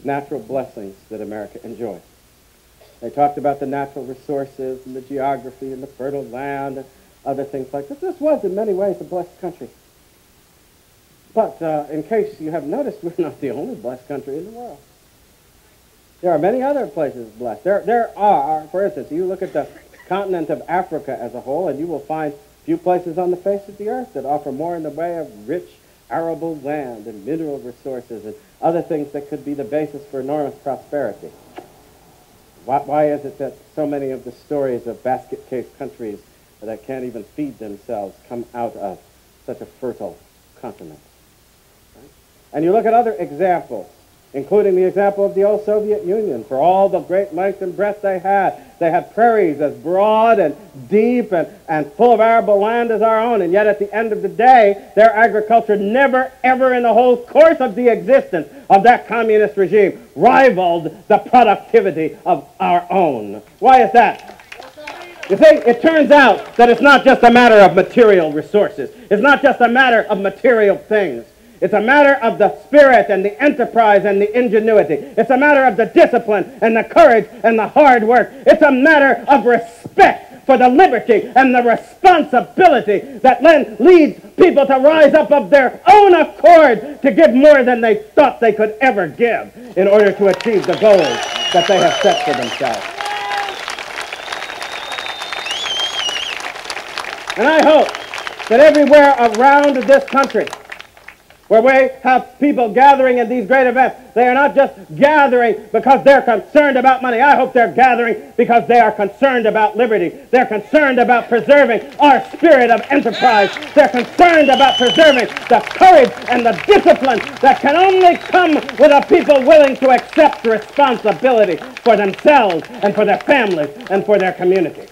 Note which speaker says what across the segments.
Speaker 1: natural blessings that America enjoys. They talked about the natural resources and the geography and the fertile land and other things like that. This was, in many ways, a blessed country. But in case you haven't noticed, we're not the only blessed country in the world. There are many other places blessed. There are, for instance, you look at the continent of Africa as a whole, and you will find few places on the face of the earth that offer more in the way of rich, arable land and mineral resources and other things that could be the basis for enormous prosperity. Why is it that so many of the stories of basket case countries that can't even feed themselves come out of such a fertile continent? Right? And you look at other examples, including the example of the old Soviet Union. For all the great length and breadth they had prairies as broad and deep and full of arable land as our own, and yet at the end of the day, their agriculture never, ever in the whole course of the existence of that communist regime rivaled the productivity of our own. Why is that? You see, it turns out that it's not just a matter of material resources. It's not just a matter of material things. It's a matter of the spirit and the enterprise and the ingenuity. It's a matter of the discipline and the courage and the hard work. It's a matter of respect for the liberty and the responsibility that then leads people to rise up of their own accord to give more than they thought they could ever give in order to achieve the goals that they have set for themselves. And I hope that everywhere around this country, where we have people gathering in these great events, they are not just gathering because they're concerned about money. I hope they're gathering because they are concerned about liberty. They're concerned about preserving our spirit of enterprise. They're concerned about preserving the courage and the discipline that can only come with a people willing to accept responsibility for themselves and for their families and for their communities.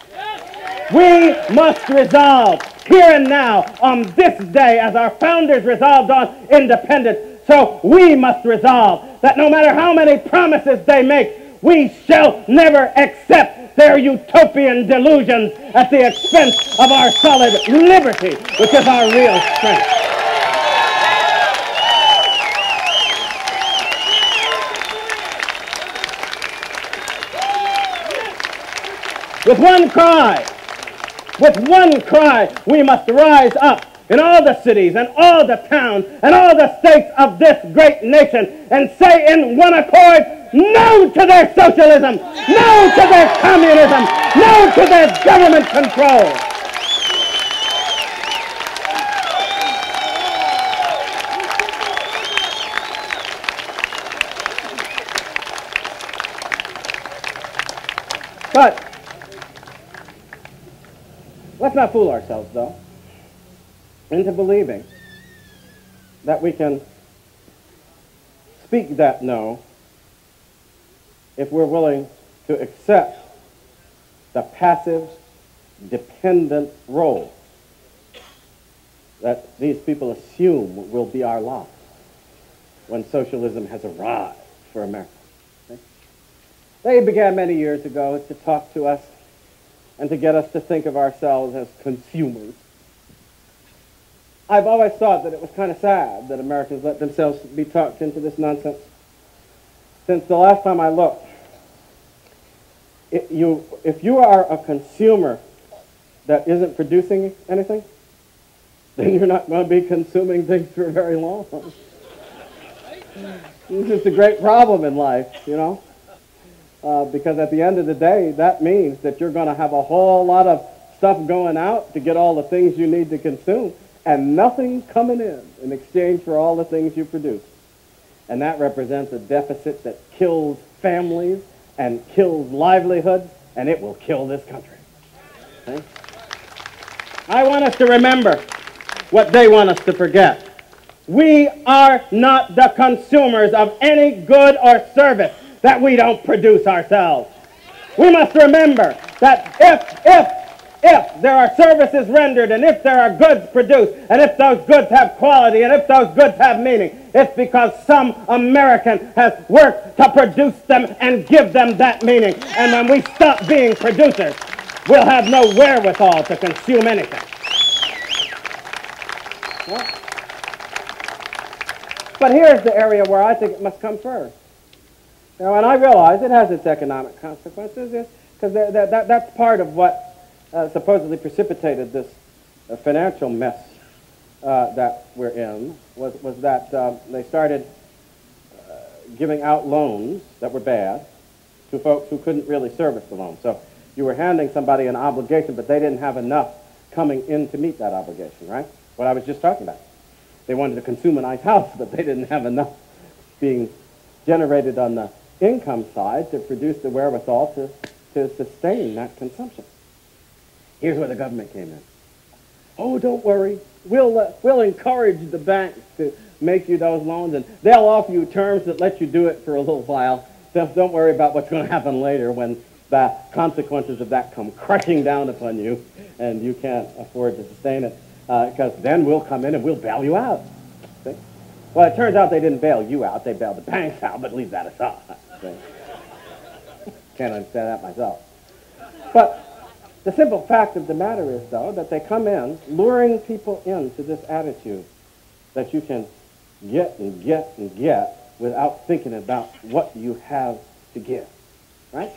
Speaker 1: We must resolve here and now on this day, as our founders resolved on independence, so we must resolve that no matter how many promises they make, we shall never accept their utopian delusions at the expense of our solid liberty, which is our real strength. With one cry, we must rise up in all the cities and all the towns and all the states of this great nation and say in one accord, no to their socialism, no to their communism, no to their government control. But let's not fool ourselves, though, into believing that we can speak that no if we're willing to accept the passive, dependent role that these people assume will be our lot when socialism has arrived for America. Okay? They began many years ago to talk to us and to get us to think of ourselves as consumers. I've always thought that it was kind of sad that Americans let themselves be talked into this nonsense. Since the last time I looked, if you are a consumer that isn't producing anything, then you're not going to be consuming things for very long. This is a great problem in life, you know. Because at the end of the day, that means that you're going to have a whole lot of stuff going out to get all the things you need to consume, and nothing coming in exchange for all the things you produce. And that represents a deficit that kills families and kills livelihoods, and it will kill this country. Okay? I want us to remember what they want us to forget. We are not the consumers of any good or service that we don't produce ourselves. We must remember that if there are services rendered and if there are goods produced and if those goods have quality and if those goods have meaning, it's because some American has worked to produce them and give them that meaning. And when we stop being producers, we'll have no wherewithal to consume anything. Well, But here's the area where I think it must come first. Now, and I realize it has its economic consequences, because that's part of what supposedly precipitated this financial mess that we're in, was that they started giving out loans that were bad to folks who couldn't really service the loan. So you were handing somebody an obligation, but they didn't have enough coming in to meet that obligation, right? What I was just talking about. They wanted to consume a nice house, but they didn't have enough being generated on the income side to produce the wherewithal to sustain that consumption. Here's where the government came in. Oh, don't worry. We'll encourage the banks to make you those loans, and they'll offer you terms that let you do it for a little while. Don't worry about what's going to happen later when the consequences of that come crushing down upon you and you can't afford to sustain it, because then we'll come in and we'll bail you out. See? Well, it turns out they didn't bail you out. They bailed the banks out, but leave that aside. See? Can't understand that myself. But the simple fact of the matter is, though, that they come in, luring people into this attitude that you can get and get and get without thinking about what you have to give, right?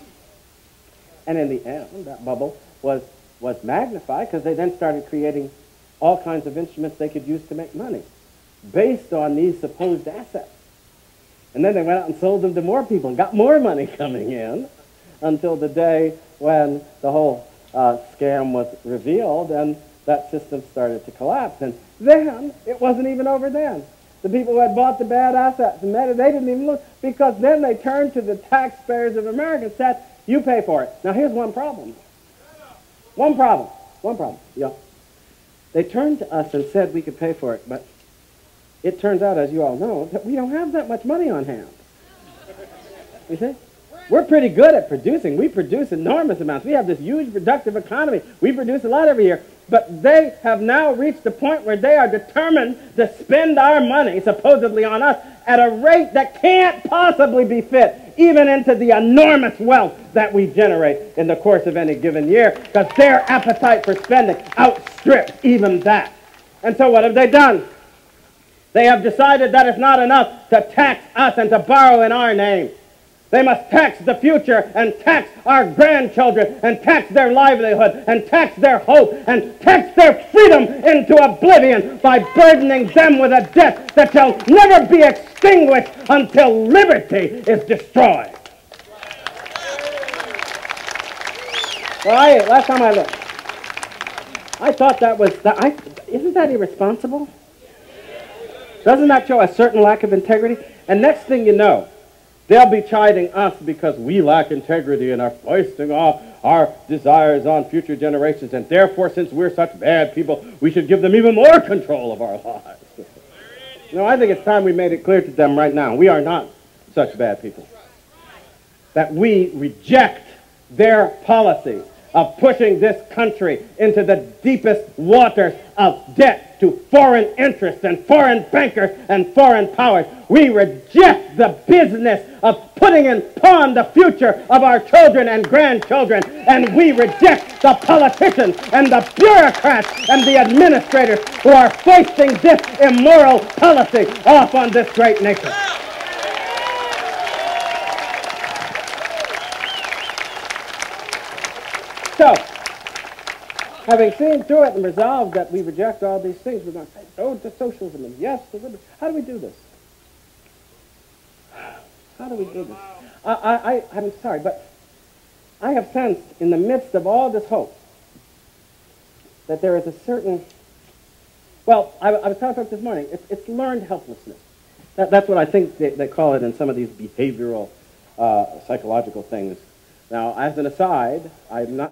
Speaker 1: And in the end, that bubble was magnified because they then started creating all kinds of instruments they could use to make money based on these supposed assets. And then they went out and sold them to more people and got more money coming in until the day when the whole scam was revealed and that system started to collapse. And then, it wasn't even over then. The people who had bought the bad assets, and they didn't even look, because then they turned to the taxpayers of America and said, you pay for it. Now, here's one problem. One problem. Yeah. They turned to us and said we could pay for it, but it turns out, as you all know, that we don't have that much money on hand. You see? We're pretty good at producing. We produce enormous amounts. We have this huge productive economy. We produce a lot every year. But they have now reached the point where they are determined to spend our money, supposedly on us, at a rate that can't possibly be fit, even into the enormous wealth that we generate in the course of any given year, because their appetite for spending outstrips even that. And so what have they done? They have decided that it's not enough to tax us and to borrow in our name. They must tax the future and tax our grandchildren and tax their livelihood and tax their hope and tax their freedom into oblivion by burdening them with a debt that shall never be extinguished until liberty is destroyed. Well, last time I looked, I thought that was, isn't that irresponsible? Doesn't that show a certain lack of integrity? And next thing you know, they'll be chiding us because we lack integrity and are foisting off our desires on future generations, and therefore, since we're such bad people, we should give them even more control of our lives. No, I think it's time we made it clear to them right now. We are not such bad people. That we reject their policies of pushing this country into the deepest waters of debt to foreign interests and foreign bankers and foreign powers. We reject the business of putting in pawn the future of our children and grandchildren, and we reject the politicians and the bureaucrats and the administrators who are foisting this immoral policy off on this great nation. So, having seen through it and resolved that we reject all these things, we're going to say, oh, to socialism, and yes, to liberty. How do we do this? How do we do this? I'm sorry, but I have sensed in the midst of all this hope that there is a certain, well, I was talking about this morning, it's learned helplessness. That's what I think they call it in some of these behavioral psychological things. Now, as an aside, I'm not